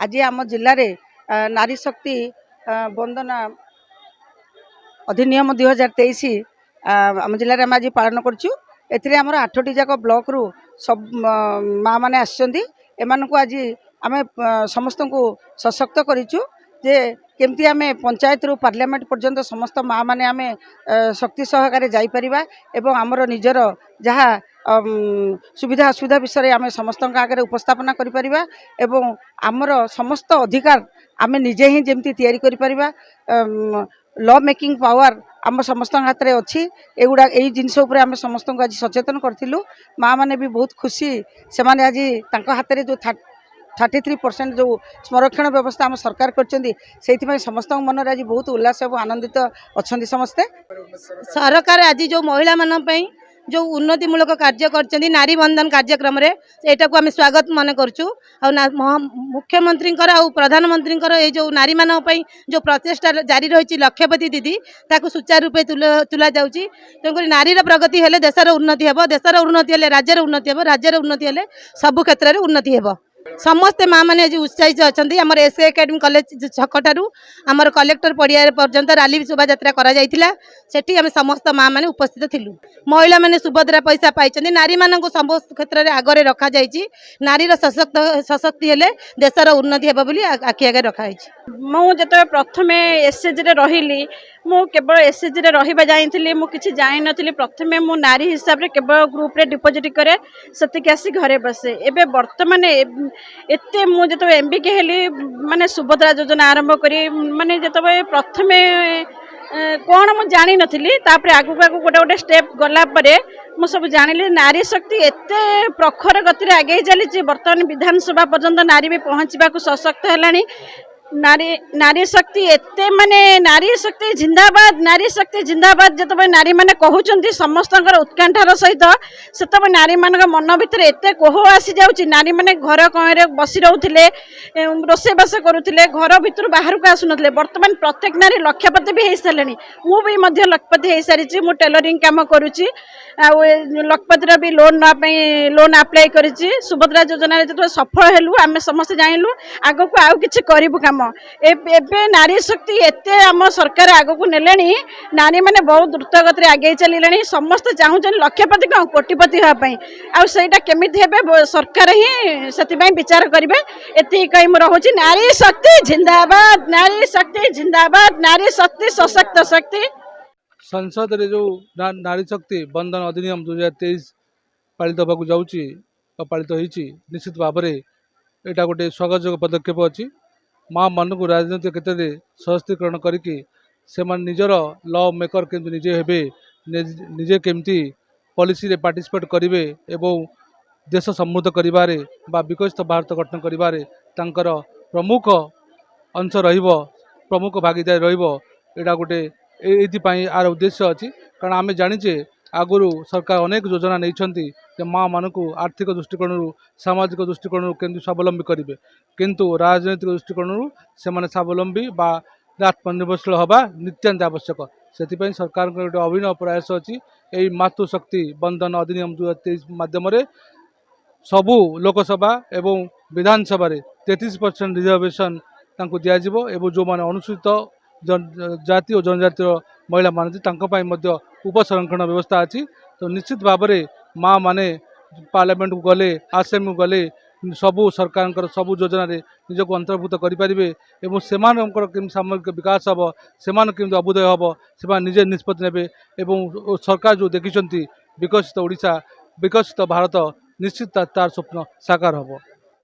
आज आम जिले में नारी शक्ति वंदना अधिनियम 2023 आम जिले में आज पालन करूँ। एमर 8टी जाक ब्लॉक रु सब माँ मैंने आसको आज आम समस्त को सशक्त करूँ जे केमती आम पंचायत रु पार्लियामेंट पर्यंत समस्त माँ मैंने आम शक्ति सहकार जापर एवं आमर निजर जहाँ सुविधा असुविधा विषय आम समस्त आगे उपस्थापना करें एवं आमर समस्त अधिकार आम निजे ही जमी या लॉ मेकिंग पावर आम समस्त हाथ में अच्छी एगुड़ा यही जिनस आम समस्त को आज सचेतन करूँ। माँ मैंने भी बहुत खुशी से आज हाथ में जो 33% जो संरक्षण व्यवस्था आम सरकार कर समस्त मन आज बहुत उल्लास और आनंदित अच्छा समस्ते। सरकार आज जो महिला मानी जो उन्नतिमूलक कार्य कर नारी बंधन कार्यक्रम एटा को आम स्वागत मन करूँ। मुख्यमंत्री और प्रधानमंत्री ये जो नारी मान जो प्रचेषा जारी रही लक्षपति दीदी ताकू सुचारू रूपे तुला जाऊँगी। तेणुक नारीर प्रगति हेले देशर उन्नति हे, देशर उन्नति हेले राज्यर उन्नति हे, राज्यर उन्नति हेले सबु क्षेत्र में उन्नति हे। समस्ते माँ मैंने आज उत्साहित अच्छा आमर एस एकेडमी कॉलेज छकू आमर कलेक्टर पड़िया पर्यंत रैली शोभा यात्रा करा आम समस्त माँ मैंने उपस्थित थिलु। महिला मैंने सुभद्रा पैसा पाई नारी मान समस्त क्षेत्र में आगे रखा नारीर सशक्ति हेले देशर उन्नति हेब बोली आखि आगे रखाई। मुझे प्रथम एसएचजी रही केवल एसएचजी रहा जाइली मुझे जानी नी प्रथम मु नारी हिसाब से केवल ग्रुप रे डिपोजिट करे से आसी घरे बसे एवं बर्तमान एत मुझे एमबीके हेली माने सुभद्रा योजना आरंभ करी माने जो प्रथम कौन मुझे जानी नी आगू आगू गोटे गोटे स्टेप गलापर मु सब जानी नारी शक्ति एत प्रखर गति आगे चली बर्तमान विधानसभा पर्यंत नारी भी पहुँचा सशक्त है। नारी शक्ति एत माने नारी शक्ति जिंदाबाद जो नारी मैंने कहते समस्त उत्कंठार सहित से नारी मान मन भर एत कोह आसी जाऊँगी। नारी मैंने घर कौन बसी रोते रोषेबास करुले घर भर बाहर को आसुन बर्तमान प्रत्येक नारी लक्षपति भी हो सारे मुझे लक्षपति हो सारी मु टेलरिंग काम करुच्ची लक्षपतिर भी लोन अप्लाई कर सुभद्रा योजना जो सफल हेलु आम समस्त जानलु आग को आउ कि करूँ काम एबे नारी शक्ति एत आम सरकार आग को नेले नारी मैंने बहुत द्रुत गति आगे चलिए समस्त चाहूँ लक्षपति कौन कोटिपति हाँपाई आईटा केमी सरकार ही से विचार करेंगे एति कही मुझे रोचे नारी शक्ति जिंदाबाद, नारी शक्ति जिंदाबाद, नारी शक्ति सशक्त शक्ति। संसद रे जो नारी शक्ति बंधन अधिनियम 2023 पालित होगा जाऊँगी पालित होती निश्चित भाव में यहाँ गोटे स्वागतजोग्य पदक्षेप अच्छी। माँ मान को राजनीतिक क्षेत्र में सशक्तिकरण करके निजर लॉ मेकर केमती निजे हेबे निजे केमती पॉलिसी रे पार्टिसिपेट करेंगे एवं देश समृद्ध करिबारे बा विकसित भारत गठन करिबारे तांकर प्रमुख अंश रहिबो, प्रमुख भागीदारी रहिबो। एटा गोटे एथिपाई आर उद्देश्य अच्छी कारण आम जाचे आगुरी सरकार अनेक योजना नहीं माँ मान को आर्थिक दृष्टिकोण सामाजिक दृष्टिकोण केमती स्वावलंबी करेंगे किंतु राजनैतिक दृष्टिकोण से स्वावलंबी बा आत्मनिर्भरशील हवा नित्यान्त आवश्यक। से सरकार गोटे अभिनव प्रयास अच्छी यही मातृशक्ति बंधन अधिनियम 2023 मध्यम सबू लोकसभा एवं विधानसभा 33% रिजर्वेशन दिज्व एवं जो मैंने अनुसूचित जाति और जनजाति महिला मानते उपसंरक्षण व्यवस्था अच्छी। तो निश्चित भाव में माँ मैंने पार्लियामेंट को गले आसेम्बली को गले सबू सरकार सबू योजना निजक अंतर्भुक्त करेंगे और से सामूहिक विकास हम से अभ्युदय हम से निजे निष्पत्ति ने सरकार जो देखी विकसित ओडिशा विकसित भारत निश्चित तार स्वप्न साकार हम।